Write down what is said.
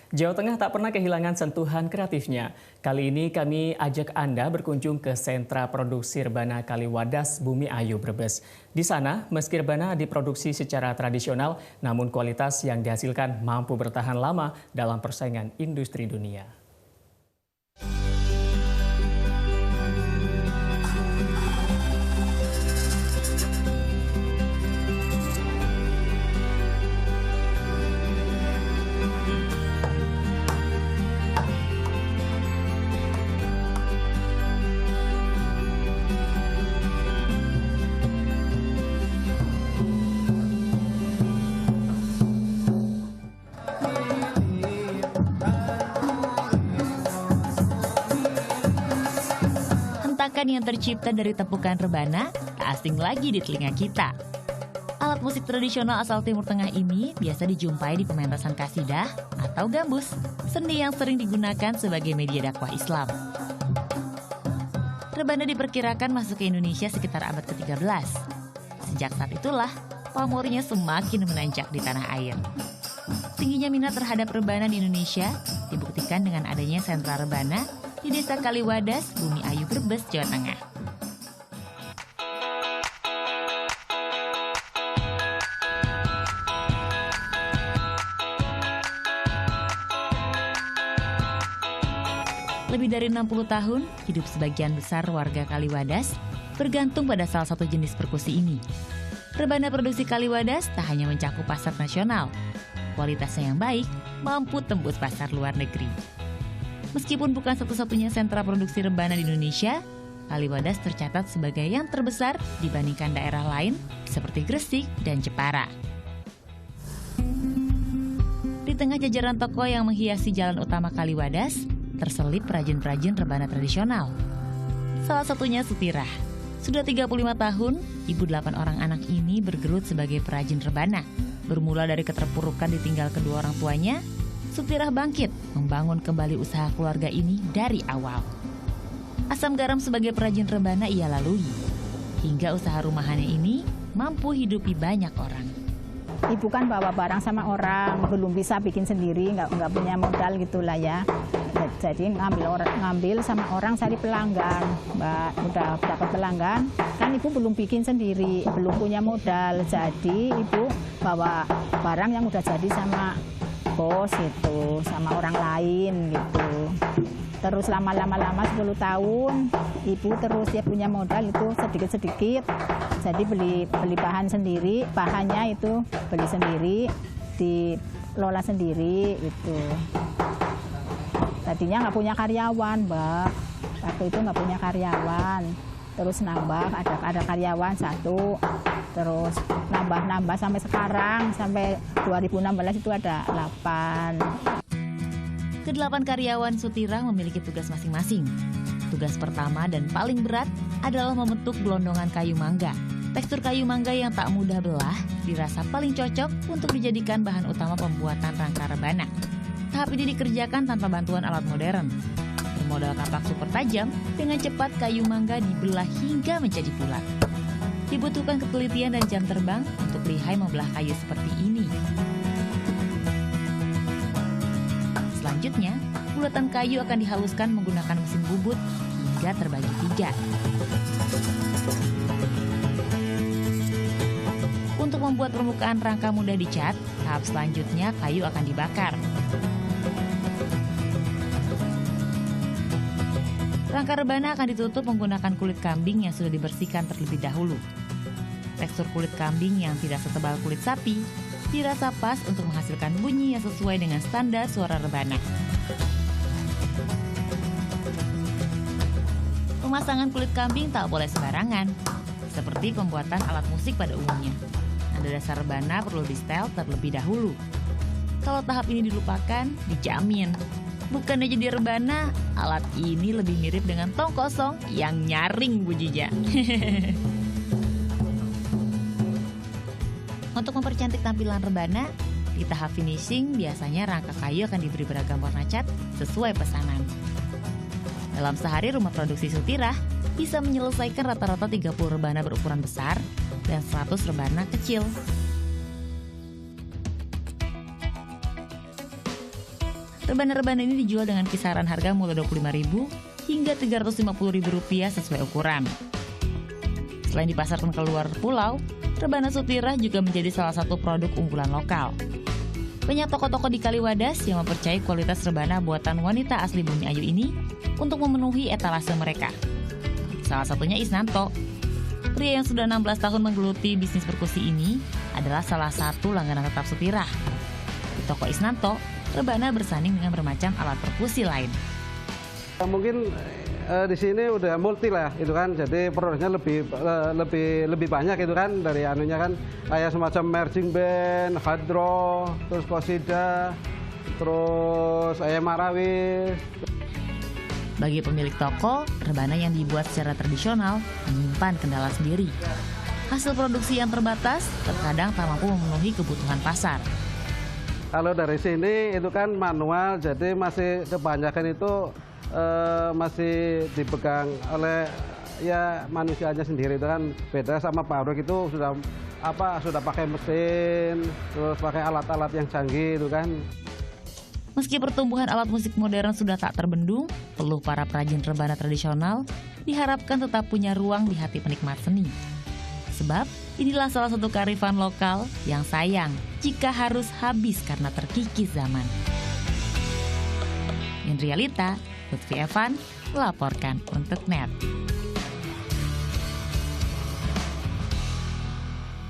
Jawa Tengah tak pernah kehilangan sentuhan kreatifnya. Kali ini kami ajak Anda berkunjung ke sentra produksi rebana Kaliwadas Bumi Ayu Brebes. Di sana, meski rebana diproduksi secara tradisional, namun kualitas yang dihasilkan mampu bertahan lama dalam persaingan industri dunia. Hentakan yang tercipta dari tepukan rebana tak asing lagi di telinga kita. Alat musik tradisional asal Timur Tengah ini biasa dijumpai di pementasan kasidah atau gambus, seni yang sering digunakan sebagai media dakwah Islam. Rebana diperkirakan masuk ke Indonesia sekitar abad ke-13. Sejak saat itulah, pamornya semakin menanjak di tanah air. Tingginya minat terhadap rebana di Indonesia dibuktikan dengan adanya sentra rebana di Desa Kaliwadas, Bumi Ayu Brebes, Jawa Tengah. Lebih dari 60 tahun, hidup sebagian besar warga Kaliwadas bergantung pada salah satu jenis perkusi ini. Rebana produksi Kaliwadas tak hanya mencakup pasar nasional, kualitasnya yang baik mampu tembus pasar luar negeri. Meskipun bukan satu-satunya sentra produksi rebana di Indonesia, Kaliwadas tercatat sebagai yang terbesar dibandingkan daerah lain seperti Gresik dan Jepara. Di tengah jajaran toko yang menghiasi jalan utama Kaliwadas, terselip perajin-perajin rebana tradisional. Salah satunya Sutirah. Sudah 35 tahun, ibu 8 orang anak ini bergelut sebagai perajin rebana. Bermula dari keterpurukan ditinggal kedua orang tuanya, Sutirah bangkit membangun kembali usaha keluarga ini dari awal. Asam garam sebagai perajin rebana ia lalui, hingga usaha rumahannya ini mampu hidupi banyak orang. Ibu kan bawa barang sama orang, belum bisa bikin sendiri, nggak punya modal gitulah ya. Jadi ngambil sama orang cari pelanggan, Mbak. Udah dapat pelanggan, kan ibu belum bikin sendiri, belum punya modal. Jadi ibu bawa barang yang udah jadi sama bos gitu, sama orang lain gitu. Terus lama-lama 10 tahun, ibu terus dia punya modal itu sedikit-sedikit. Jadi beli bahan sendiri, bahannya itu beli sendiri, dikelola sendiri itu. Tadinya nggak punya karyawan, Mbak. Waktu itu nggak punya karyawan. Terus nambah, ada karyawan 1. Terus nambah sampai sekarang, sampai 2016 itu ada 8. Ke-8 karyawan Sutirah memiliki tugas masing-masing. Tugas pertama dan paling berat adalah membentuk gelondongan kayu mangga. Tekstur kayu mangga yang tak mudah belah dirasa paling cocok untuk dijadikan bahan utama pembuatan rangka rebana. Tahap ini dikerjakan tanpa bantuan alat modern. Bermodal kapak super tajam, dengan cepat kayu mangga dibelah hingga menjadi bulat. Dibutuhkan ketelitian dan jam terbang untuk lihai membelah kayu seperti ini. Selanjutnya, bulatan kayu akan dihaluskan menggunakan mesin bubut hingga terbagi 3. Untuk membuat permukaan rangka mudah dicat, tahap selanjutnya kayu akan dibakar. Rangka rebana akan ditutup menggunakan kulit kambing yang sudah dibersihkan terlebih dahulu. Tekstur kulit kambing yang tidak setebal kulit sapi dirasa pas untuk menghasilkan bunyi yang sesuai dengan standar suara rebana. Pemasangan kulit kambing tak boleh sembarangan, seperti pembuatan alat musik pada umumnya. Nada dasar rebana perlu di-setel terlebih dahulu. Kalau tahap ini dilupakan, dijamin bukannya jadi rebana, alat ini lebih mirip dengan tong kosong yang nyaring bunyinya. Untuk mempercantik tampilan rebana, di tahap finishing biasanya rangka kayu akan diberi beragam warna cat sesuai pesanan. Dalam sehari rumah produksi Sutirah bisa menyelesaikan rata-rata 30 rebana berukuran besar dan 100 rebana kecil. Rebana-rebana ini dijual dengan kisaran harga mulai Rp25.000 hingga Rp350.000 sesuai ukuran. Selain dipasarkan ke luar pulau, rebana Sutirah juga menjadi salah satu produk unggulan lokal. Banyak toko-toko di Kaliwadas yang mempercayai kualitas rebana buatan wanita asli Bumi Ayu ini untuk memenuhi etalase mereka. Salah satunya Isnanto. Pria yang sudah 16 tahun menggeluti bisnis perkusi ini adalah salah satu langganan tetap Sutirah. Di toko Isnanto, rebana bersanding dengan bermacam alat perkusi lain. Mungkin di sini udah multi lah, itu kan. Jadi produknya lebih banyak itu kan, dari anunya kan kayak semacam marching band, hadro, terus qasidah, terus marawis. Bagi pemilik toko, rebana yang dibuat secara tradisional menyimpan kendala sendiri. Hasil produksi yang terbatas terkadang tak mampu memenuhi kebutuhan pasar. Kalau dari sini itu kan manual, jadi masih kebanyakan itu masih dipegang oleh ya manusianya sendiri. Itu kan beda sama pabrik, itu sudah pakai mesin, terus pakai alat-alat yang canggih itu kan. Meski pertumbuhan alat musik modern sudah tak terbendung, peluh para perajin rebana tradisional diharapkan tetap punya ruang di hati penikmat seni. Sebab inilah salah satu kearifan lokal yang sayang jika harus habis karena terkikis zaman. Indrialita, Lutfi Evan, melaporkan untuk NET.